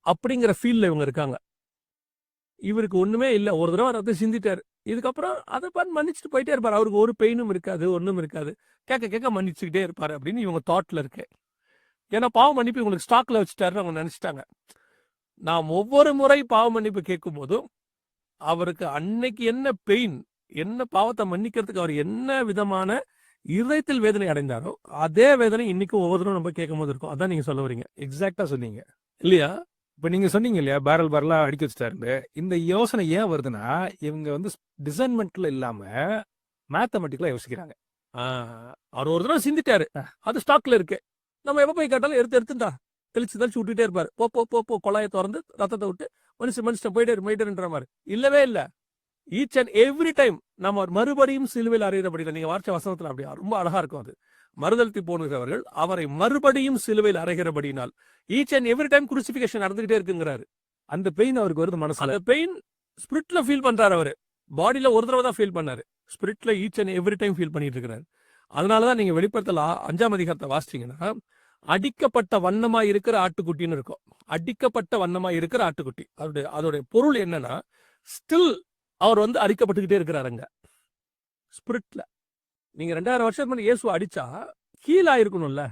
அப்படிங்கிற ஃபீல்ல இவங்க இருக்காங்க. இவருக்கு ஒண்ணுமே இல்ல. ஒரு தடவ ரத்த சிந்திட்டாரு. இதுக்கப்புறம் அத பாத்து மன்னிச்சுட்டு போயிட்டே இருப்பாரு. அவருக்கு ஒரு பெயினும் இருக்காது, ஒண்ணும் இருக்காது. கேட்க கேட்க மன்னிச்சுக்கிட்டே இருப்பாரு அப்படின்னு இவங்க தாட்ல இருக்கு. ஏன்னா பாவ மன்னிப்பு இவங்களுக்கு ஸ்டாக்ல வச்சுட்டாருன்னு அவங்க நினைச்சிட்டாங்க. நாம் ஒவ்வொரு முறை பாவ மன்னிப்பு கேட்கும்போதும் அவருக்கு அன்னைக்கு என்ன பெயின், என்ன பாவத்தை மன்னிக்கிறதுக்கு அவர் என்ன விதமான இதயத்தில் வேதனை அடைந்தாரோ அதே வேதனை இன்னைக்கும் ஒவ்வொருத்தரும் நம்ம கேட்கும் போது இருக்கும். அதான் நீங்க சொல்ல வரீங்க. எக்ஸாக்டா சொன்னீங்க இல்லையா? இப்ப நீங்க சொன்னீங்க இல்லையா, பேரல் பேரலா அடிக்க வச்சுட்டாரு. இந்த யோசனை ஏன் வருதுன்னா, இவங்க வந்து டிசைன்மெண்ட்ல இல்லாம மேத்தமெட்டிக்கலா யோசிக்கிறாங்க. அவர் ஒரு தடவை சிந்திட்டாரு, அது ஸ்டாக்ல இருக்கு. நம்ம எப்ப போய் கேட்டாலும் எடுத்துட்டா தெளிச்சு தெளிச்சு விட்டுட்டே இருப்பாரு. போ போ போ போ கொள்ளாயை திறந்து ரத்தத்தை விட்டு மனுஷன் போயிட்டே மாதிரி இல்லவே இல்லை. ஈச் அண்ட் எவ்ரி டைம் நம்ம மறுபடியும் சிலுவையில் அறைகிறபடியில் நீங்க வார்த்தை வசனத்தில் அப்படியா ரொம்ப அழகா இருக்கும். அது மறுதளித்து போனுகிறவர்கள் அவரை மறுபடியும் சிலுவையில் அறைகிறபடினால் ஈச் அண்ட் எவ்ரி டைம் குருசிபிகேஷன் நடந்துகிட்டே இருக்குங்கிறாரு. அந்த பெயின் அவருக்கு வருது மனசுல. அந்த பெயின் ஸ்பிரிட்ல ஃபீல் பண்றாரு. அவரு பாடியில ஒரு தடவை தான் ஃபீல் பண்ணாரு, ஸ்பிரிட்ல each and every time feel பண்ணிட்டு இருக்கிறாரு. அதனாலதான் நீங்க வெளிப்படுத்தல 5ஆம் அதிகாரத்தை வாசிச்சீங்கன்னா அடிக்கப்பட்ட வண்ணமா இருக்கிற ஆட்டுக்குட்டின்னு இருக்கும். அடிக்கப்பட்ட வண்ணமா இருக்கிற ஆட்டுக்குட்டி. அதோடைய பொருள் என்னன்னா, ஸ்டில் அவர் வந்து அடிக்கப்பட்டுக்கிட்டே இருக்கிறாருங்க ஸ்பிரிட்ல. நீங்க 2000 வருஷத்துக்கு முன்னாடி இயேசு அடிச்சா ஹீல் ஆயிருக்கணும்ல,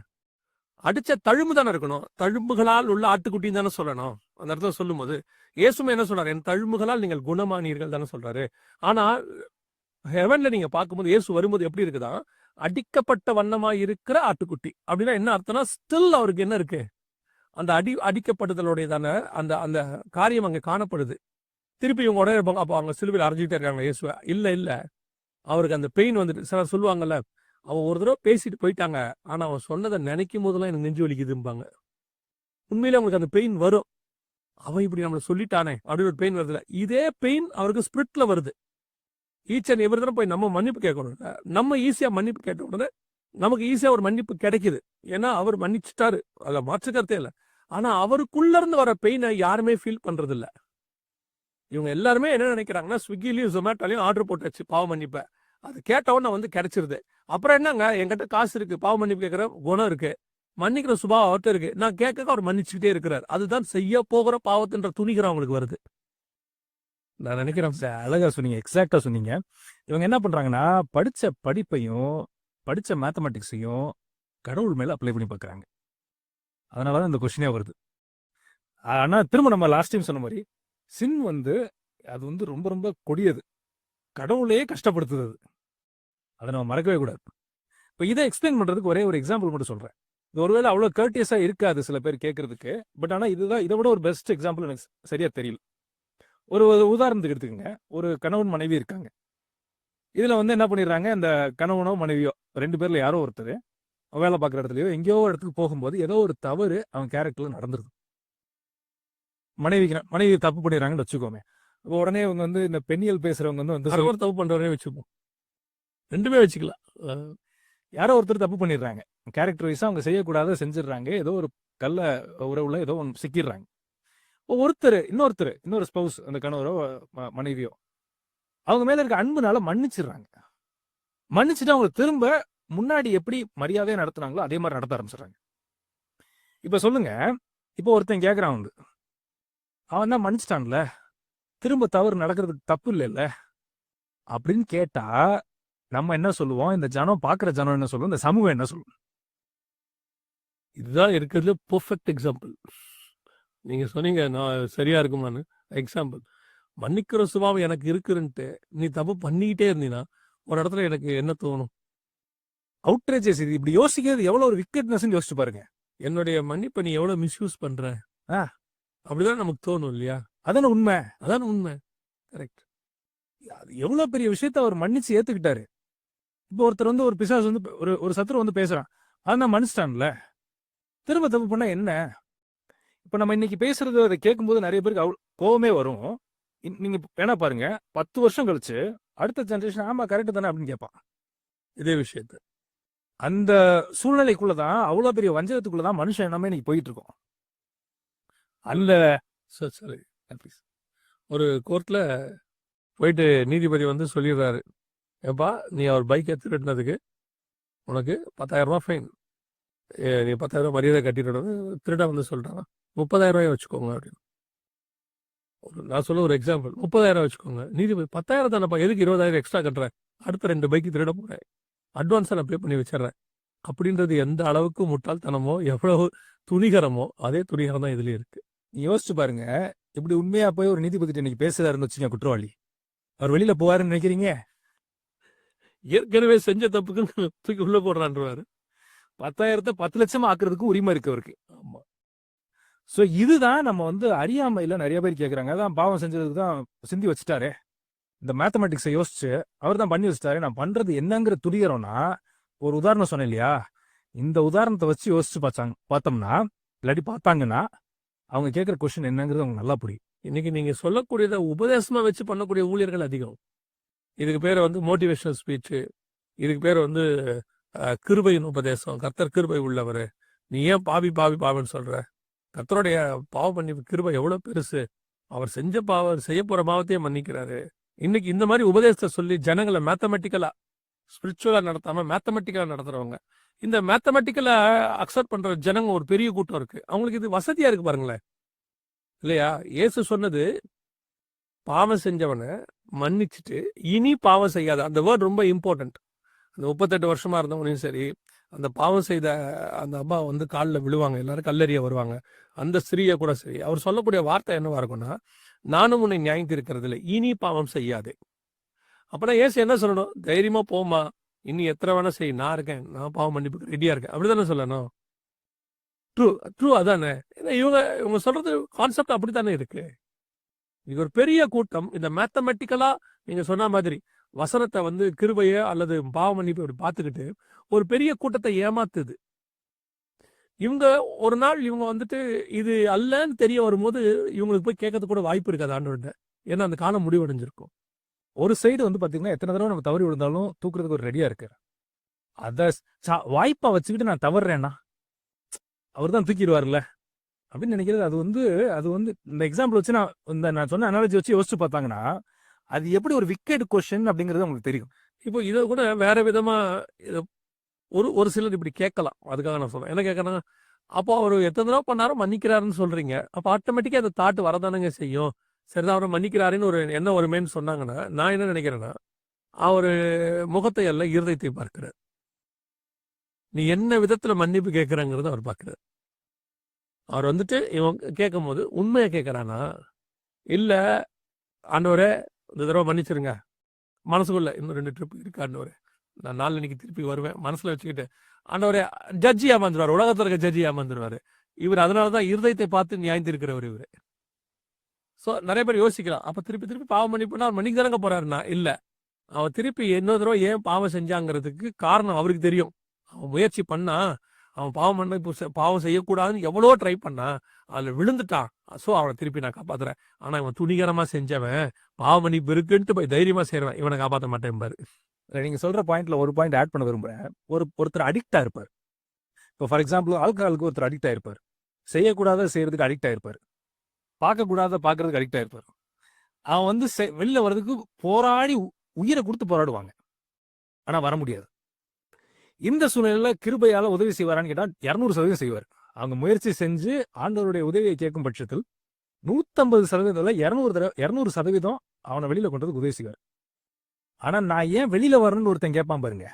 அடிச்ச தழும்பு தானே இருக்கணும். தழும்புகளால் உள்ள ஆட்டுக்குட்டின்னு தானே சொல்லணும். அந்த இடத்துல சொல்லும் போது இயேசுமே என்ன சொல்றாரு, என் தழும்புகளால் நீங்கள் குணமானீர்கள் தானே சொல்றாரு. ஆனா ஹெவன்ல நீங்க பார்க்கும்போது இயேசு வரும்போது எப்படி இருக்குதான், அடிக்கப்பட்ட வண்ணமா இருக்கிற ஆட்டுக்குட்டி. அப்படின்னா என்ன அர்த்தம்னா, ஸ்டில் அவருக்கு என்ன இருக்கு, அந்த அடிக்கப்படுதலுடையதான அந்த அந்த காரியம் அங்க காணப்படுது. திருப்பி இவங்க உடனே இருப்பாங்க, அப்போ அவங்க சிலுவையில் அரைஞ்சிக்கிட்டே இருக்காங்க இயேசுவ. இல்ல இல்ல, அவருக்கு அந்த பெயின் வந்துட்டு. சிலர் சொல்லுவாங்கல்ல, அவன் ஒரு தடவை பேசிட்டு போயிட்டாங்க, ஆனா அவன் சொன்னதை நினைக்கும் போதெல்லாம் எனக்கு நெஞ்சு வலிக்குதும்பாங்க. உண்மையிலே அவங்களுக்கு அந்த பெயின் வரும். அவன் இப்படி நம்மளை சொல்லிட்டானே அப்படின்னு ஒரு பெயின் வருதுல, இதே பெயின் அவருக்கு ஸ்பிரிட்ல வருது. ஈச் அண்ட் எவ்ரி தடவை போய் நம்ம மன்னிப்பு கேட்கணும். நம்ம ஈஸியா மன்னிப்பு கேட்ட உடனே நமக்கு ஈஸியா ஒரு மன்னிப்பு கிடைக்குது. ஏன்னா அவர் மன்னிச்சுட்டாரு, அதுல மாற்று கருத்தே இல்லை. ஆனா அவருக்குள்ள இருந்து வர பெயினை யாருமே ஃபீல் பண்றது இல்ல. இவங்க எல்லாருமே என்ன நினைக்கிறாங்கன்னா, ஸ்விக்கிலையும் ஜொமேட்டோலையும் ஆர்டர் போட்டாச்சு பாவ மன்னிப்பை, அது கேட்டவொன்னே வந்து கிடைச்சிருது. அப்புறம் என்னங்க, என்கிட்ட காசு இருக்கு, பாவ மன்னிப்பு கேட்கிற குணம் இருக்கு, மன்னிக்கிற சுபாவம் அவர்கிட்ட இருக்கு, நான் கேட்க அவர் மன்னிச்சுக்கிட்டே இருக்கிறார். அதுதான் செய்ய போகிற பாவத்தின்ற துணிகிற அவங்களுக்கு வருது. நான் நினைக்கிறேன். அழகா சொன்னீங்க, எக்ஸாக்டா சொன்னீங்க. இவங்க என்ன பண்றாங்கன்னா, படிச்ச படிப்பையும் படிச்ச மேத்தமெட்டிக்ஸையும் கடவுள் மேல அப்ளை பண்ணி பார்க்கறாங்க. அதனாலதான் இந்த கொஸ்டினே வருது. ஆனா திரும்ப நம்ம லாஸ்ட் டைம் சொன்ன மாதிரி சின் வந்து அது வந்து ரொம்ப ரொம்ப கொடியது, கடவுளையே கஷ்டப்படுத்துது. அதை நம்ம மறக்கவே கூடாது. இப்போ இதை எக்ஸ்பிளைன் பண்றதுக்கு ஒரே ஒரு எக்ஸாம்பிள் மட்டும் சொல்றேன். இது ஒருவேளை அவ்வளோ கர்டியஸா இருக்காது சில பேர் கேட்கறதுக்கு, பட் ஆனால் இதுதான் இதை விட ஒரு பெஸ்ட் எக்ஸாம்பிள் எனக்கு சரியா தெரியல. ஒரு உதாரணத்துக்கு எடுத்துக்கங்க. ஒரு கணவன் மனைவி இருக்காங்க. இதுல வந்து என்ன பண்ணிடுறாங்க, இந்த கணவனோ மனைவியோ 2 பேர்ல யாரோ ஒருத்தர் வேலை பார்க்குற இடத்துலயோ எங்கேயோ இடத்துக்கு போகும்போது ஏதோ ஒரு தவறு அவன் கேரக்டர்ல நடந்துருது. மனைவி தப்பு பண்ணிடுறாங்கன்னு வச்சுக்கோமே. அப்போ உடனே இவங்க வந்து இந்த பெண்ணியல் பேசுறவங்க வந்து தப்பு பண்றவரே வச்சுப்போம், ரெண்டுமே வச்சுக்கலாம். யாரோ ஒருத்தர் தப்பு பண்ணிடுறாங்க, கேரக்டர் வைஸா அவங்க செய்யக்கூடாத செஞ்சிடுறாங்க, ஏதோ ஒரு கள்ள உறவுல ஏதோ ஒன்று சிக்கிடுறாங்க. இன்னொரு ஸ்பௌஸ், அந்த கணவரோ மனைவியோ அவங்க மேல இருக்க அன்புனால மன்னிச்சிடுறாங்க. மன்னிச்சுட்டு அவங்க திரும்ப முன்னாடி எப்படி மரியாதையா நடத்துனாங்களோ அதே மாதிரி நடத்த ஆரம்பிச்சிடுறாங்க. இப்ப சொல்லுங்க, இப்போ ஒருத்தன் கேட்கறான் வந்து, அவன் தான் மன்னிச்சிட்டான்ல, திரும்ப தவறு நடக்கிறதுக்கு தப்பு இல்லைல்ல அப்படின்னு கேட்டா நம்ம என்ன சொல்லுவோம், இந்த ஜனம் பாக்குற ஜனம் என்ன சொல்லுவோம், இந்த சமூகம் என்ன சொல்லுவோம்? இதுதான் இருக்கிறதுல பெர்ஃபெக்ட் எக்ஸாம்பிள். நீங்க சொன்னீங்க நான் சரியா இருக்குமான்னு. எக்ஸாம்பிள், மன்னிக்கிற சுபாவம் எனக்கு இருக்குன்ட்டு நீ தப்பு பண்ணிக்கிட்டே இருந்தீங்கன்னா ஒரு இடத்துல எனக்கு என்ன தோணும், அவுட்ரேஜஸ். இது இப்படி யோசிக்கிறது எவ்வளவு ஒரு விக்கெட்னஸ் யோசிச்சு பாருங்க. என்னுடைய மன்னிப்பை நீ எவ்வளவு மிஸ்யூஸ் பண்ற, அப்படிதான் நமக்கு தோணும் இல்லையா? அதான உண்மை. கரெக்ட். எவ்வளவு பெரிய விஷயத்த அவர் மன்னிச்சு ஏத்துக்கிட்டாரு. இப்போ ஒருத்தர் வந்து ஒரு பிசாசு வந்து ஒரு சத்துரு வந்து பேசுறான், அதான் மன்னிச்சிட்டான்ல, திரும்ப தப்பு பண்ணா என்ன? இப்ப நம்ம இன்னைக்கு பேசுறது அதை கேட்கும்போது நிறைய பேருக்கு கோவமே வரும். நீங்க வேணா பாருங்க, 10 வருஷம் கழிச்சு அடுத்த ஜெனரேஷன் ஆமா கரெக்ட் தானே அப்படின்னு கேட்பான் இதே விஷயத்த. அந்த சூழ்நிலைக்குள்ளதான், அவ்வளவு பெரிய வஞ்சகத்துக்குள்ளதான் மனுஷன் எல்லாமே இன்னைக்கு போயிட்டு இருக்கோம். அல்ல சரி, ஒரு கோர்ட்ல போயிட்டு நீதிபதி வந்து சொல்லிடுறாரு, ஏப்பா நீ அவர் பைக்கை திருடினதுக்கு உனக்கு 10,000 ரூபாய் ஃபைன், நீ 10,000 ரூபாய் மரியாதை கட்டிடணும். திருட வந்து சொல்றான், 30,000 வச்சுக்கோங்க அப்படின்னு. நான் சொல்ல ஒரு எக்ஸாம்பிள் 30,000 வச்சுக்கோங்க. நீதிபதி 10,000 தானப்பா, எதுக்கு 20,000 எக்ஸ்ட்ரா கட்டுறேன், அடுத்த 2 பைக்கு திருட போறேன், அட்வான்ஸா நான் பே பண்ணி வச்சிடறேன் அப்படின்றது எந்த அளவுக்கு முட்டாள்தனமோ எவ்வளவு துணிகரமோ அதே துணிகரம் தான் இதுலயும் இருக்கு. யோசிச்சு பாருங்க, இப்படி உண்மையா போய் ஒரு நீதிபதி இன்னைக்கு பேசுறாருன்னு வச்சுங்க குற்றவாளி, அவர் வெளியில போவாருன்னு நினைக்கிறீங்க? ஏற்கனவே செஞ்ச தப்புக்கு தூக்கி உள்ள போடுறான்றாரு. 10,000 10 லட்சம் ஆக்குறதுக்கு உரிமை இருக்கு அவருக்கு. ஆமா. ஸோ இதுதான் நம்ம வந்து அறியாமையில நிறைய பேர் கேட்குறாங்க. அதான் பாவம் செஞ்சதுக்கு தான் சிந்தி வச்சுட்டாரே, இந்த மேத்தமெட்டிக்ஸை யோசிச்சு அவர் தான் பண்ணி வச்சுட்டாரு, நான் பண்றது என்னங்கிற துணிகிறோம்னா, ஒரு உதாரணம் சொன்னேன் இல்லையா, இந்த உதாரணத்தை வச்சு யோசிச்சு பார்த்தோம்னா இல்லாட்டி பார்த்தாங்கன்னா அவங்க கேட்குற கொஸ்டின் என்னங்கிறது அவங்க நல்லா புரியும். இன்னைக்கு நீங்க சொல்லக்கூடியதை உபதேசமா வச்சு பண்ணக்கூடிய ஊழியர்கள் அதிகம். இதுக்கு பேர் வந்து மோட்டிவேஷனல் ஸ்பீச், இதுக்கு பேர் வந்து கிருபையின் உபதேசம், கர்த்தர் கிருபை உள்ளவர், நீ ஏன் பாவி பாவி பாவன்னு சொல்ற, கர்த்தருடைய பாவ மன்னிப்பு கிருபை எவ்வளவு பெருசு, அவர் செஞ்ச செய்ய போற பாவத்தையே மன்னிக்கிறாரு. இன்னைக்கு இந்த மாதிரி உபதேசத்தை சொல்லி ஜனங்களை மேத்தமெட்டிக்கலா ஸ்பிரிச்சுவலா நடத்தாம மேத்தமெட்டிக்கலா நடத்துறவங்க, இந்த மேத்தமெட்டிக்கலா அக்செப்ட் பண்ற ஜனங்க ஒரு பெரிய கூட்டம் இருக்கு. அவங்களுக்கு இது வசதியா இருக்கு பாருங்களேன், இல்லையா? இயேசு சொன்னது பாவம் செஞ்சவனை மன்னிச்சுட்டு இனி பாவம் செய்யாத, அந்த வேர்ட் ரொம்ப இம்பார்ட்டன்ட். அந்த 38 வருஷமா இருந்தவனையும் சரி, அந்த பாவம் செய்த அந்த அம்மா வந்து காலில் விழுவாங்க, எல்லாரும் கல்லறிய வருவாங்க, அந்த ஸ்திரீயை கூட சரி, அவர் சொல்லக்கூடிய வார்த்தை என்னவா இருக்கும்னா, நானும் உன்னை நியாயம் தீர்க்கிறது இல்லை, இனி பாவம் செய்யாதே. அப்பனா ஏசு என்ன சொல்லணும்? தைரியமா போமா, இனி எத்தனை வேணா செய், நான் இருக்கேன், நான் பாவம் மன்னிப்புக்கு ரெடியா இருக்கேன், அப்படித்தானே சொல்லணும். ட்ரூ ட்ரூ அதானே. ஏன்னா இவங்க சொல்றது கான்செப்ட் அப்படித்தானே இருக்கு. இது ஒரு பெரிய கூட்டம் இந்த மேத்தமெட்டிக்கலா நீங்க சொன்ன மாதிரி வசனத்தை வந்து கிருபைய அல்லது பாவ மன்னிப்பு அப்படி பார்த்துக்கிட்டு ஒரு பெரிய கூட்டத்தை ஏமாத்துது. இவங்க ஒரு நாள் இவங்க வந்துட்டு இது அல்லன்னு தெரிய வரும்போது இவங்களுக்கு போய் கேட்கறது கூட வாய்ப்பு இருக்காது ஆண்டவர்கிட்ட. ஏன்னா அந்த காலம் முடிவடைஞ்சிருக்கும். ஒரு சைடு வந்து பாத்தீங்கன்னா எத்தனை தடவை நம்ம தவறி விழுந்தாலும் தூக்குறதுக்கு ஒரு ரெடியா இருக்கு. அத வாய்ப்பா வச்சுக்கிட்டு நான் தவறுறேன்னா அவர் தான் தூக்கிடுவார்ல அப்படின்னு நினைக்கிறது. அது வந்து இந்த எக்ஸாம்பிள் வச்சு நான் சொன்ன அனாலஜி வச்சு யோசிச்சு பார்த்தாங்கன்னா அது எப்படி ஒரு விக்கெட் கொஸ்டின் அப்படிங்கிறது உங்களுக்கு தெரியும். இப்போ இதை கூட வேற விதமா ஒரு சிலர் இப்படி கேட்கலாம். அதுக்காக நான் சொல்றேன், என்ன கேட்கறேன், அப்போ அவர் எத்தனை தடவை பண்ணாலும் மன்னிக்கிறாருன்னு சொல்றீங்க, அப்போ ஆட்டோமேட்டிக்கா அந்த தாட் வரதானுங்க செய்யும். சரிதான், அவரை மன்னிக்கிறாருன்னு ஒரு என்ன வருமேன்னு சொன்னாங்கன்னா நான் என்ன நினைக்கிறேன்னா, அவரு முகத்தை அல்ல இருதயத்தை பார்க்கிறார். நீ என்ன விதத்துல மன்னிப்பு கேட்கிறாங்கிறத அவர் பார்க்கிறார். அவர் வந்துட்டு இவன் கேட்கும் போது உண்மையை கேட்கறானா, இல்ல ஆண்டவரே இந்த தடவை மன்னிச்சிருங்க, மனசுக்குள்ள இன்னும் 2 ட்ரிப் இருக்கு ஆண்டவரே, நான் நாளைக்கு திருப்பி வருவேன் மனசுல வச்சுக்கிட்டு, ஆண்டவரே ஜட்ஜி ஏமாந்துருவார், உலகத்துல இருக்க ஜட்ஜி ஏமாந்துருவாரு இவர். அதனாலதான் இருதயத்தை பார்த்து நியாயம் இருக்கிறவர் இவரு. ஸோ நிறைய பேர் யோசிக்கலாம், அப்ப திருப்பி பாவம் மன்னிப்புனா அவர் மன்னிக்க தானங்க போறாருன்னா, இல்ல, அவன் திருப்பி இன்னொரு தடவை ஏன் பாவம் செஞ்சாங்கிறதுக்கு காரணம் அவருக்கு தெரியும். அவன் முயற்சி பண்ணா, அவன் பாவம் செய்யக்கூடாதுன்னு எவ்வளோ ட்ரை பண்ணா, அதுல விழுந்துட்டான். ஸோ அவனை திருப்பி நான் காப்பாத்துறேன். ஆனா இவன் துணிகரமா செஞ்சவன் பாவ மன்னிப்பு இருக்குன்ட்டு போய் தைரியமா செய்யறவன் இவனை காப்பாற்ற மாட்டேன் பாரு. நீங்க சொல்ற பாயிண்ட்ல ஒரு பாயிண்ட் ஆட் பண்ண விரும்புறேன். ஒருத்தர் அடிக்ட் ஆயிருப்பார். இப்போ ஃபார் எக்ஸாம்பிள் ஆல்கஹாலுக்கு ஒருத்தர் அடிக்ட் ஆயிருப்பார், செய்யக்கூடாத செய்யறதுக்கு அடிக்ட் ஆயிருப்பார், பார்க்கக்கூடாத பார்க்கறதுக்கு அடிக்ட் ஆயிருப்பார். அவன் வந்து வெளியில வர்றதுக்கு போராடி உயிரை கொடுத்து போராடுவாங்க, ஆனா வர முடியாது. இந்த சூழ்நிலையில கிருபையால உதவி செய்வாரான்னு கேட்டா 200% செய்வார். அவங்க முயற்சி செஞ்சு ஆண்டவருடைய உதவியை கேட்கும் பட்சத்தில் 150% 200% அவனை வெளியில கொண்டதுக்கு உதவி செய்வார். ஆனா நான் ஏன் வெளியில வரணும்னு ஒருத்தன் கேட்பான் பாருங்க,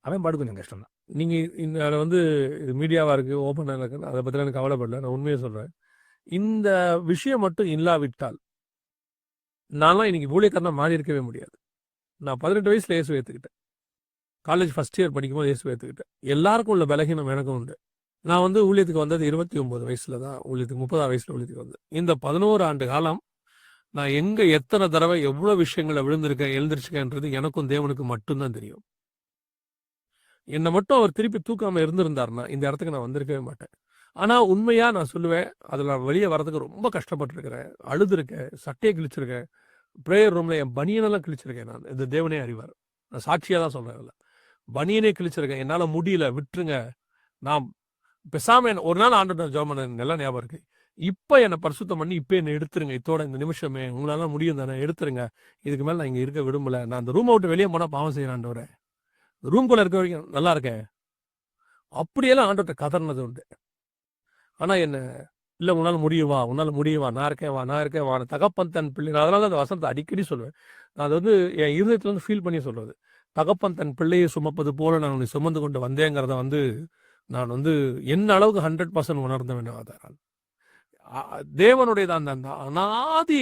அவன் பாடு கொஞ்சம் கஷ்டம் தான். நீங்க இந்த வந்து இது மீடியாவா இருக்கு, ஓப்பனா இருக்கு, அதை பத்தி எனக்கு கவலைப்படல, நான் உண்மையை சொல்றேன். இந்த விஷயம் மட்டும் இல்லாவிட்டால் நான்லாம் இன்னைக்கு ஊழியக்காரனா மாறி இருக்கவே முடியாது. நான் 18 வயசுல இயேசுவை ஏத்துக்கிட்டேன். காலேஜ் ஃபர்ஸ்ட் இயர் படிக்கும்போது இயேசுவை ஏத்துக்கிட்டேன். எல்லாருக்கும் உள்ள பலகீனம் எனக்கும் உண்டு. நான் வந்து ஊழியத்துக்கு வந்தது 29 வயசுல தான், ஊழியத்துக்கு 30 வயசுல ஊழியத்துக்கு வந்தேன். இந்த 11 ஆண்டு காலம் நான் எங்க எத்தனை தடவை எவ்வளவு விஷயங்களை விழுந்திருக்கேன் எழுந்திருச்சுக்கேன்றது எனக்கும் தேவனுக்கு மட்டும்தான் தெரியும். என்னை மட்டும் அவர் திருப்பி தூக்காம இருந்திருந்தாருன்னா இந்த இடத்துக்கு நான் வந்திருக்கவே மாட்டேன். ஆனா உண்மையா நான் சொல்லுவேன், அதுல நான் வெளியே வர்றதுக்கு ரொம்ப கஷ்டப்பட்டுருக்கிறேன், அழுதுருக்கேன், சட்டையை கிழிச்சிருக்கேன், ப்ரேயர் ரூம்ல என் பனியனெல்லாம் கிழிச்சிருக்கேன். நான் இந்த தேவனே அறிவார், நான் சாட்சியா தான் சொல்றேன். இல்லை பனியனே கிழிச்சிருக்கேன், என்னால முடியல, விட்டுருங்க, நான் பெசாம ஒரு நாள் ஆண்டு ஜெபம் பண்ண நல்லா ஞாபகம் இருக்கு, இப்ப என்னை பரிசுத்தம் பண்ணி இப்ப என்ன எடுத்துருங்க, இதோட இந்த நிமிஷமே உங்களால முடியும் தானே, எடுத்துருங்க, இதுக்கு மேல நான் இங்க இருக்க விரும்பல, நான் அந்த ரூம் விட்டு வெளியே போனா பாவம் செய்யறான், ரூம்குள்ள இருக்க வரைக்கும் நல்லா இருக்கேன், அப்படியெல்லாம் ஆண்டவர்கிட்ட கதறினது உண்டு. ஆனா என்ன இல்ல உன்னால முடியுமா, உன்னால முடியுமா, நான் இருக்கேன் வா, நான் இருக்கேன் வா. தகப்பன் தன் பிள்ளை, நான் அதனால தான் அந்த வசனத்தை அடிக்கடி சொல்லுவேன். நான் அது வந்து என் இருதயத்துல வந்து ஃபீல் பண்ணி சொல்றது. தகப்பன் தன் பிள்ளையை சுமப்பது போல நான் உன்னை சுமந்து கொண்டு வந்தேங்கிறத வந்து நான் வந்து என்ன அளவுக்கு 100% உணர்ந்தவன் அதனால். தேவனுடைய அந்த அந்த அநாதி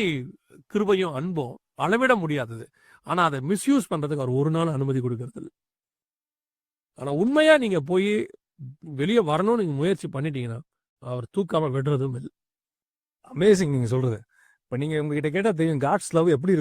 கிருபையும் அன்பும் அளவிட முடியாதது. ஆனா அதை மிஸ்யூஸ் பண்றதுக்கு அவர் ஒரு நாள் அனுமதி கொடுக்கறது இல்ல. ஆனா உண்மையா நீங்க போய் வெளியே வரணும்னு நீங்க முயற்சி பண்ணிட்டீங்கன்னா அவர் தூக்காம விடுறதும் இல்லை. அமேசிங் நீங்க சொல்றது. இப்ப நீங்க உங்ககிட்ட கேட்டா தெரியும் காட்ஸ் லவ் எப்படி